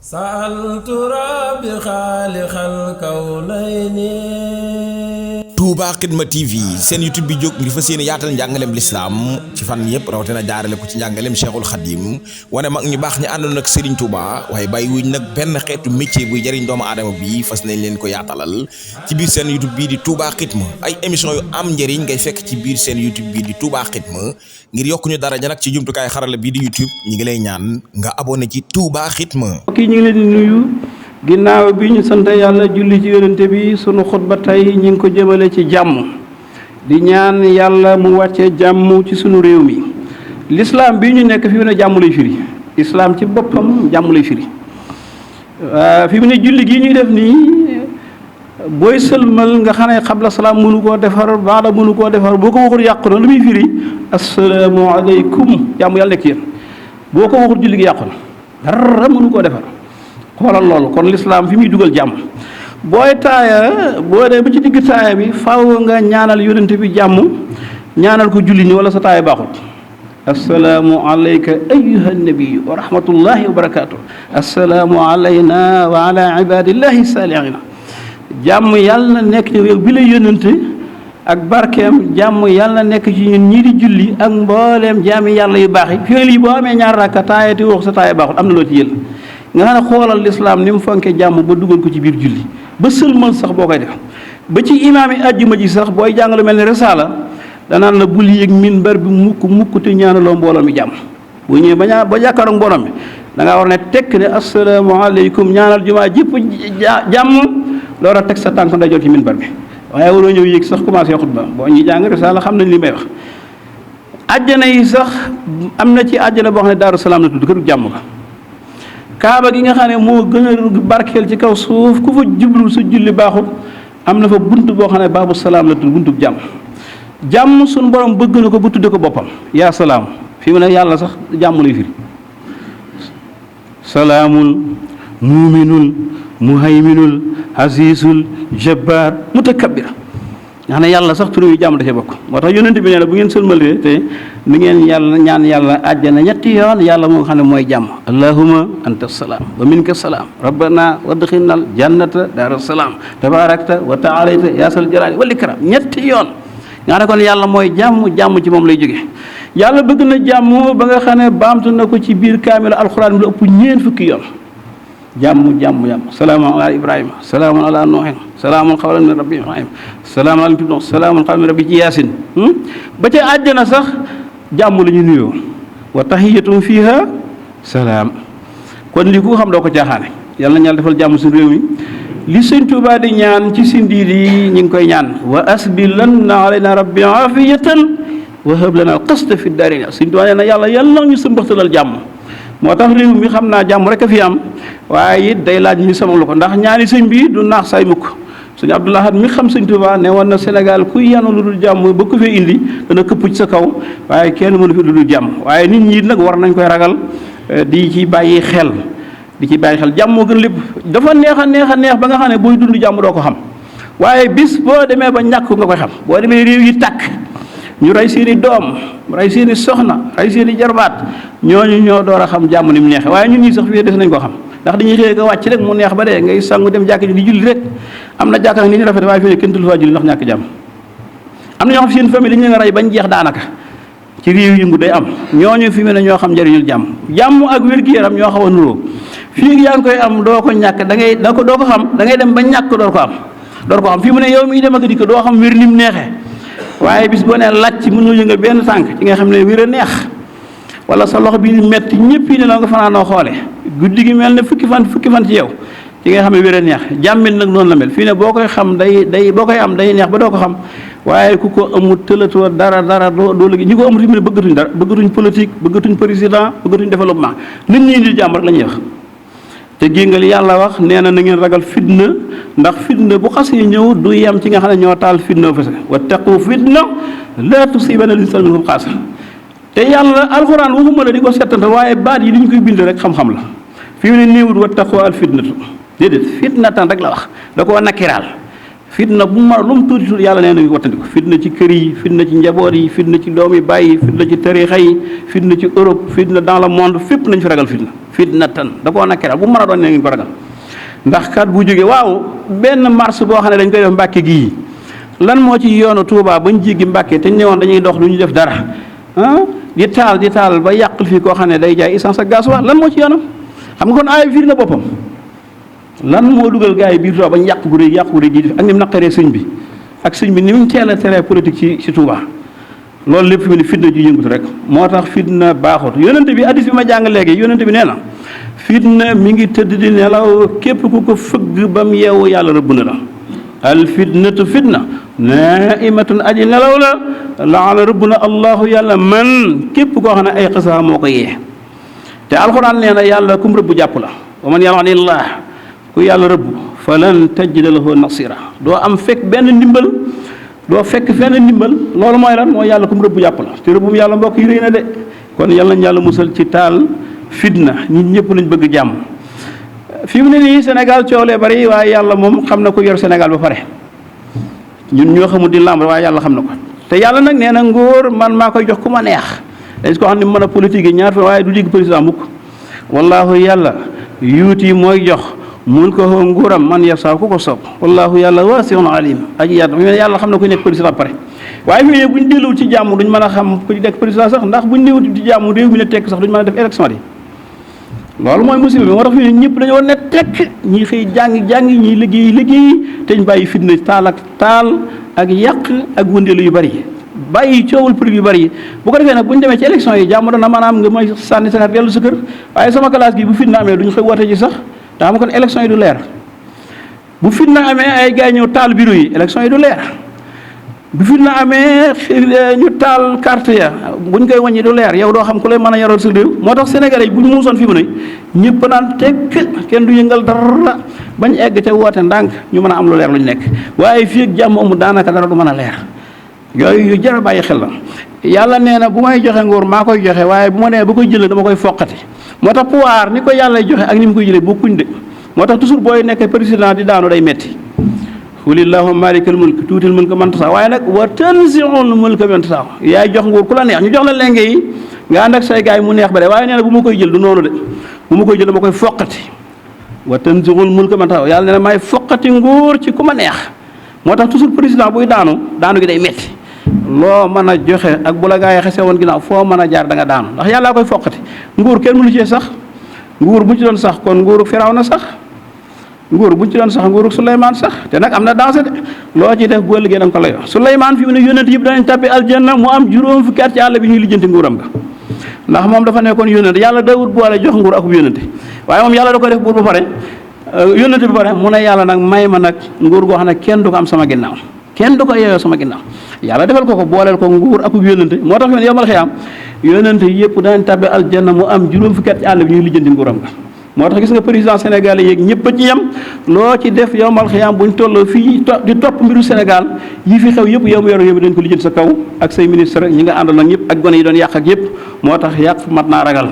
سألت ربي خالق الكونين. Touba Xidma TV seen YouTube bi jóg ngir fas yéene yaatal njàngaleem lislaam ci fan yëpp rawatina jaarale ko ci njàngaleem Cheikhul Khadim wane mag ñu baax ñi àndoon ak Serigne Touba waaye bàyyi wuñ nag benn xeetu métier buy jëriñ doomu aadama bi fas nañ leen ko yaatalal ci biir seen YouTube bii di Touba Xidma ay émission yu am njëriñ ngay fekk ci biir seen YouTube bii di Touba Xidma ngir yokku ñu daraja nag ci jumtukaay xarala bii di YouTube ñi ngi lay ñaan nga abonné ci Touba Xidma. kii ñu ngi leen di nuyu ginnaaw bi ñu sant yàlla julli ci yonente bi sunu xutba tey ñu ngi ko jëmale ci jàmm di ñaan yàlla mu wàccee jàmm ci sunu réew mi. l'islam bi ñu nekk fi mu ne jàmm lay firi islam ci boppam jàmm lay firi fi mu ne julli gi ñuy def nii booy sëlmal nga xam ne xabla salaam mënu koo defar baada mënu koo defar boo ko waxul yàqu na lu muy firi assalaamu aleykum jàmm yàlla nekk yéen boo ko waxul julli gi yàqu na dara mënu koo defar. xoolal loolu kon lislaam fi muy dugal jàmm booy taaya boo dee ba ci digg taaya bi faaw nga ñaanal yonente bi jàmm ñaanal ko julli ni wala sa taaya baaxut assalaamu alayka ayyuha nabiyu wa rahmatullahi wa barakatuh assalaamu alayna wa ala ibadillahi salihina jàmm yàlla na nekk ci réew bi la yónnante ak barkeem jàmm yàlla na nekk ci ñun ñii di julli ak mbooleem jaami yàlla yu baax yi fii lii boo amee ñaar rakka taaya ti wax sa taaya baaxut am na loo ci jël nga xam ne xoolal lislaam ni mu fonke jàmm ba dugal ko ci biir julli ba sëlmal sax boo koy def ba ci imaam yi àjjuma ji sax booy jàng lu mel ni risaala danaan la bul yéeg minbar bi mukk te ñaanaloo mbooloo mi jàmm bu ñëwee ba jàkkaaroog mbooloo mi da ngaa war ne tekk ne asalaamaaleykum ñaanal jumaa jëpp jàmm door a teg sa tànk ndeyjoor ci minbar bi waaye waroo ñëw yéeg sax commencé xutba boo ñuy jàng risaala xam nañ li may wax. àjjana yi sax am na ci àjjana boo xam ne Daaru Salaam la tudd këru jàmm ga kaaba gi nga xam ne moo gën a barkeel ci kaw suuf ku fa jublu sa julli baaxut am na fa bunt boo xam ne baabu salaam la tudd buntub jàmm jàmm suñu borom bëgg na ko bu tudde ko boppam yaa salaam fi mu ne yàlla sax jàmm lay firi salaamun muuminul muhayminul asiisul jabbaar mutakabbir nga xam ne yàlla sax turu yu jàmm da cee bokk moo tax yonent bi nee na bu ngeen sëlmalee te ni ngeen yàlla ñaan yàlla àjjana ñetti yoon yàlla moo xam ne mooy jàmm allahumma anta salaam wa minka salaam rabbana wadxilnal jannata daara salaam tabaarakta wa taalayta yaasal jalaali wal ikram ñetti yoon nga xam ne kon yàlla mooy jàmm ci moom lay jóge yàlla bëgg na jàmm ba nga xam ne baamtu na ko ci biir kaamil alxuraan bi lu ëpp ñeen fukki yoon jàmm salaamun ala ibrahima salaamun ala nuuhin salaamun qawlan min rabbi rahim salaamun ala ibnu salaamun qawlan min rabbi ci yaasin ba ca àjjana sax jàmm la ñu nuyoo wa tahiyatum fiha salaam kon li ku xam doo ko caaxaane yàlla na ñàlla defal jàmm suñu réew mi li sëñ Tuubaa di ñaan ci sindiir yi ñu ngi koy ñaan wa asbilanna alayna rabbi afiyatan wa hab lana alqasda fi daarayni sëñ Tuubaa nee na yàlla ñu sëmbaxtalal jàmm moo tax réew mi xam naa jàmm rek a fi am waaye it day laaj ñu samalu ko ndax ñaani sëñ bi du naax say mukk sëñ Abdou Lahad mi xam sëñ Touba ne woon na Sénégal kuy yanu lu dul jàmm ba ko fee indi dana këpp ci sa kaw waaye kenn mënu fi lu dul jàmm waaye nit ñi nag war nañ koy ragal di ci bàyyi xel jàmm moo gën lépp dafa neex ba nga xam ne booy dund jàmm doo ko xam waaye bis boo demee ba ñàkk nga koy xam boo demee réew yi tàkk ñu rey seeni doom rey seeni soxna rey seeni jarbaat ñooñu ñoo door a xam jàmm ni mu neexee waaye ñun ñii sax fii des nañ ko xam ndax dañuy xëy ko wàcc rek mu neex ba dee ngay sangu dem jàkk ji di julli rek am na jàkk nag ni ñu rafet waaye fii ne kenn dul faa julli ndax ñàkk jàmm am na ñoo xam seen famille dañu leen rey bañ jeex daanaka ci réew yëngu day am ñooñu fi mu ne ñoo xam njëriñul jàmm ak wér-gu-yaram ñoo xaw a nuroo fii yaa ngi koy am doo ko ñàkk doo ko xam da ngay dem ba ñàkk door ko am fii mu ne yow miy dem ak dikk doo xam wér ni mu neexee waaye bis boo nee làcc mënoo yëngal benn tànk ci nga xam ne wér a neex wala sa loxo bi metti ñëpp yi ne la nga fanaanoo xoole guddi gi mel ne fukki fan ci yow ci nga xam ne wér a neex jàmmit nag noonu la mel fii ne boo koy xam boo koy am day neex ba doo ko xam waaye ku ko amul tëlatoo dara doo léegi ñi ko amul fi mu ne bëggatuñ dara bëggatuñ politique bëggatuñ président bëggatuñ développement nit ñi di jàmm rek la ñuy wax te géngal yàlla wax nee na ngeen ragal fitna ndax fitna bu xasee ñëw du yem ci nga xam ne ñoo taal fitna fese wattaqu fitna laa tusiibanna l-insaana minkum xaassa te yàlla alxuraan waxuma la di ko settantal waaye baat yi li ñu koy bind rek xam-xam la fi mu ne néewut wattaqu al fitnatu déedéet fitnatan rek la wax da koo nakiraal fitna bu ma lu mu tuuti yàlla nee na wattandiku fitna ci kër yi fitna ci njaboot yi fitna ci doom yi bàyyi fitna ci tariixa yi fitna ci Europe fitna dans le monde fépp nañ fi ragal fitna fitnatan da koo nakkiral bu mën a doon ne ngeen ko ragal ndax kat bu jógee waaw benn marche boo xam ne dañ koy def Mbàkke gii lan moo ci yoonu Touba bañ jéggi Mbàkke te ñëwoon dañuy dox lu ñu def dara di taal ba yàqal fii koo xam ne day jaay essence ak gasoil lan moo ci yoonam xam nga kon aaya firi na boppam lan moo dugal gars yi biir Touba bañ yàq gu rëy ji def ak ni mu naqaree sëñ bi ak sëñ bi ni mu teel a teree politique ci Touba loolu lépp fi mu ne fitna ji yëngutu rek moo tax fitna baaxut yonente bi hadiis bi ma jàng léegi yonente bi nee na fitna mi ngi tëdd di nelaw képp ku ko fëgg ba mu yeewu yàlla rëbb na la al fitnatu fitna naimatun aji nelaw la laala rëbb na allahu yàlla man képp koo xam ne ay xisa moo ko yee te alxuraan nee na yàlla kum rëbb jàpp la wa man yal'anillah ku yàlla rëbb falan tajida lahu nasira doo am fekk benn ndimbal doo fekk fenn ndimbal loolu mooy lan mooy yàlla kum rëbb jàpp la te rëbbum yàlla mbokk yi rëy na de kon yàlla nañu yàlla musal ci taal fitna nit ñëpp lañ bëgg jàmm fi mu ne nii Sénégal coow lee bari waaye yàlla moom xam na ko yor Sénégal ba pare ñun ñoo xamul di làmb waaye yàlla xam na ko te yàlla nag nee na ngóor man maa koy jox ku ma neex dañ ko xam ne mën a politique yi ñaar fa waaye du digg président mukk wallaahu yàlla yuuti mooy jox mulkahu nguuram man yashaa ku ko soob wallaahu yàlla waasi'un alim aji yaatu yàlla xam na ku nekk président ba pare waaye fi mu ne bu ñu delluwul ci jàmm duñ mën a xam ku nekk président sax ndax bu ñu delluwul ci jàmm réew mi ne tekk sax duñ mën a def élection yi loolu mooy musiba bi moo tax fi ne ñëpp dañoo ne tekk ñi xëy jàngi ñi liggéey te ñu bàyyi fitna taal ak yàq ak wëndeelu yu bari bàyyi coowul prix yu bari bu ko defee nag bu ñu demee ci élection yi jàmm dana maanaam nga may sànni sa dellu sa kër waaye sama classe gi bu fitna amee duñu xëy woote ji sax te xam kon élection yi du leer bu fitna amee ay gars yi ñëw taal bureau yi élection yi du leer bu fitna amee ñu taal carte ya buñ koy wàññi du leer yow doo xam ku lay mën a yaroon sa réew moo tax sénégalais yi bu ñu muusoon fi mu ne ñëpp naan tekk kenn du yëngal dara bañ egg ca woote ndànk ñu mën a am lu leer lu ñu nekk waaye fii ak jàmm amul daanaka dara du mën a leer yooyu yu jar a bàyyi xel la yàlla nee na bu may joxe nguur maa koy joxe waaye bu ma nee ba koy jëlee dama koy foqati moo tax pouvoir ni ko yàlla joxe ak ni mu koy jëlee bokkuñ de moo tax toujours booy nekk président di daanu day metti qulillahumma maalikal mulk tuutil mulka man tasaa waaye nag wa tanzi'ul mulka man tasaa yaay jox nguur ku la neex ñu jox la lenge yi nga ànd ak say gaay mu neex ba de waaye nee na bu ma koy jël du noonu de bu ma koy jël dama koy foqati wa tanzi'ul mulka man tasaa yàlla nee na maay foqati nguur ci ku ma neex moo tax toujours président buy daanu gi day metti loo mën a joxe ak bu la gaa yi xese woon ginnaaw foo mën a jaar da nga daanu ndax yàllaa koy foqati nguur kenn mënu cee sax nguur bu ci doon sax kon nguuru Firawna sax nguur bu ci doon sax nguuru Suleymaan sax te nag am na dansé de loo ci def boo liggéey da nga ko layoo Suleymaan fi mu ne yónnent yëpp danañ tàbbi aljanna mu am juróom fukki at ci àll bi ñuy lijjanti nguuram ga ndax moom dafa nekkoon yónnent yàlla dawut boole jox nguur ak yónnent waaye moom yàlla da ko def buur ba pare yónnent bi pare mu ne yàlla nag may ma nag nguur goo xam ne kenn du ko am sama ginnaaw kenn du ko yeeyoo sama ginnaaw yàlla defal ko booleel ko nguur ak yónnent moo tax fi mu ne yomal xiyaam yónnent yëpp danañ tàbbi aljanna mu am juróom fukki at ci àll bi ñuy lijjanti nguuram ga moo tax gis nga président Sénégal yeeg ñëpp a ci yem loo ci def yowmal xiyaam buñ tolloo fii di topp mbiru Sénégal yi fi xew yëpp yow mu yoro yëpp dañ ko lijjanti sa kaw ak say ministre ñi nga àndal nag ñëpp ak gone yi doon yàq ak yëpp moo tax yàq mat naa ragal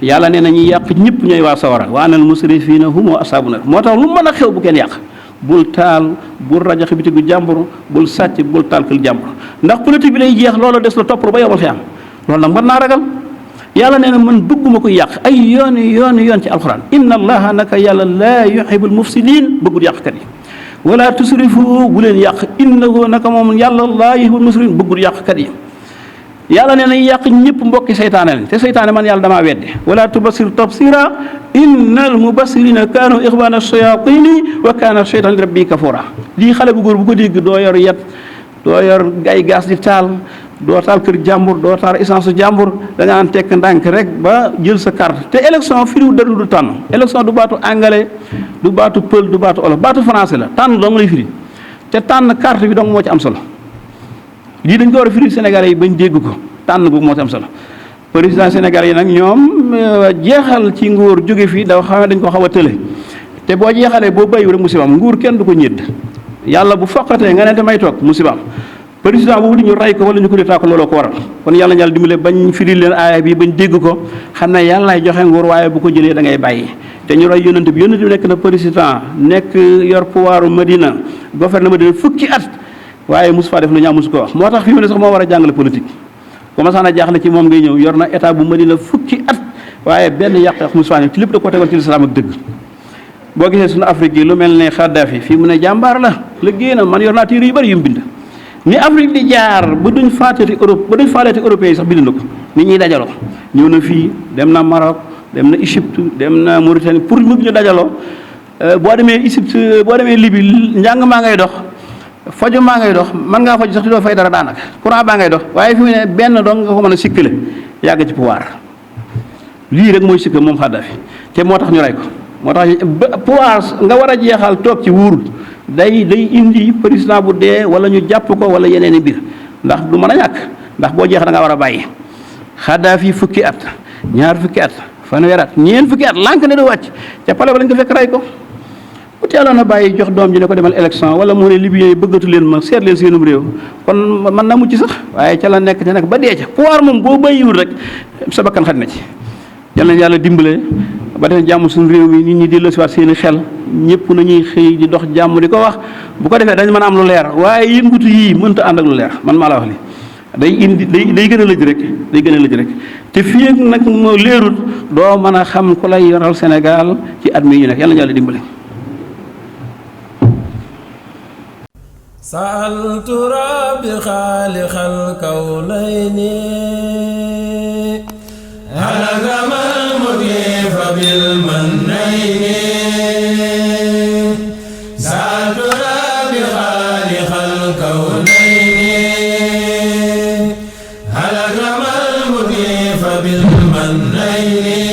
yàlla nee na ñuy yàq ñëpp ñooy waa sawara wa anal musrifiina humu asaabu nar moo tax lu mën a xew bu kenn yàq bul taal bul rajax bitigu jàmbur bul sàcc bul taal kër jàmbur ndax politique bi day jeex loolu des la topp ba yowmal xiyaam loolu nag mën naa ragal yàlla nee na man bëgguma ko yàq ay yoon ci alxuraan inna allaha naka yàlla laa yuhibbul mufsidin bëggul yàqkat yi wala tusrifu bu leen yàq innahu naka moom yàlla laa yuhibbul mufsidin bëggul yàqkat yi yàlla nee na yàq ñëpp mbokki seytaane lañ te seytaane man yàlla damaa wedde wala tubasir tabsira innal mubassirina kaanu ixwaana shayatini wa kaana sheytaan li rabbi kafura lii xale bu góor bu ko dégg doo yor yet doo yor ay gaas di taal doo taal kër jàmbur doo taal essence jàmbur da nga am tekk ndànk rek ba jël sa carte te élection firiw dara du tànn élection du baatu anglais du baatu pël du baatu olof baatu français la tànn dong lay firi te tànn carte bi dong moo ci am solo lii dañ ko war a firi Sénégalais yi bañ dégg ko tànn boobu moo ci am solo président Sénégalais yi nag ñoom jeexal ci nguur jóge fii dafa xam ne dañ ko xaw a tële te boo jeexalee boo bàyyiwu rek musibaam nguur kenn du ko ñëdd yàlla bu foqatee nga ne damay toog musibaam président boobu di ñu rey ko wala ñu ko détaa ko looloo ko waral kon yàlla ñàlla dimbale bañ firi leen aaya bi bañ dégg ko xam ne yàllaay joxe nguur waaye bu ko jëlee da ngay bàyyi te ñu roy yónnent bi nekk na président nekk yor pouvoiru Madina gouverneur Madina fukki at waaye mosu faa def lu ñaaw mosu ko wax moo tax fi mu ne sax moo war a jàngale politique commencé na jaaxle ci moom ngay ñëw yor na état bu Madina fukki at waaye benn yàq-yàq mu soigné ci lépp da ko tegoon ci lislaam ak dëgg. boo gisee suñu Afrique yi lu mel ne Kadhafi fii mu ne jàmbaar la liggéey na man yor naa téere yu bëri yu mu bind ni Afrique di jaar ba duñ faatati Europe ba duñ faaleeti européens yi sax bind na ko nit ñuy dajaloo ñëw na fii dem na Maroc dem na Égypte dem na Mauritanie pour mu ñu dajaloo boo demee Égypte boo demee Libye njàng maa ngay dox faju maa ngay dox mën ngaa faju sax di doo fay dara daanaka courant baa ngay dox waaye fi mu ne benn dong nga ko mën a sikkale yàgg ci pouvoir lii rek mooy sikka moom Kadhafi te moo tax ñu rey ko moo tax pouvoir nga war a jeexal toog ci wuurul day indi président bu dee wala ñu jàpp ko wala yeneen i mbir ndax du mën a ñàkk ndax boo jeex da nga war a bàyyi Kadhafi fukki at ñaar fukki at fanweeri at ñeent fukki at lànk ne du wàcc ca pale ba lañ ko fekk rey ko bu teeloon a bàyyi jox doom ji ne ko demal élection wala mu ne Libyen yi bëggatu leen ma seet leen seenum réew kon mën na mucc sax waaye ca la nekk te nag ba dee ca pouvoir moom boo bàyyiwul rek sa bakkan xaj na ci yal na yàlla dimbale ba defee jàmm suñu réew mi nit ñi di lësiwaat seen i xel ñëpp nañuy xëy di dox jàmm di ko wax bu ko defee dañ mën a am lu leer waaye yëngutu yii mënta ànd ak lu leer man maa la wax li day gën a lëj rek day gën a lëj rek te fii ak nag moo leerut doo mën a xam ku lay yoral Sénégal ci at mi yu nekk yàlla na yàlla dimbale. sa'altu rabbi xaaliqal kawnayni halagamal mudifa bil mannayni sa'altu rabbi xaaliqal kawnayni halagamal mudifa bil mannayni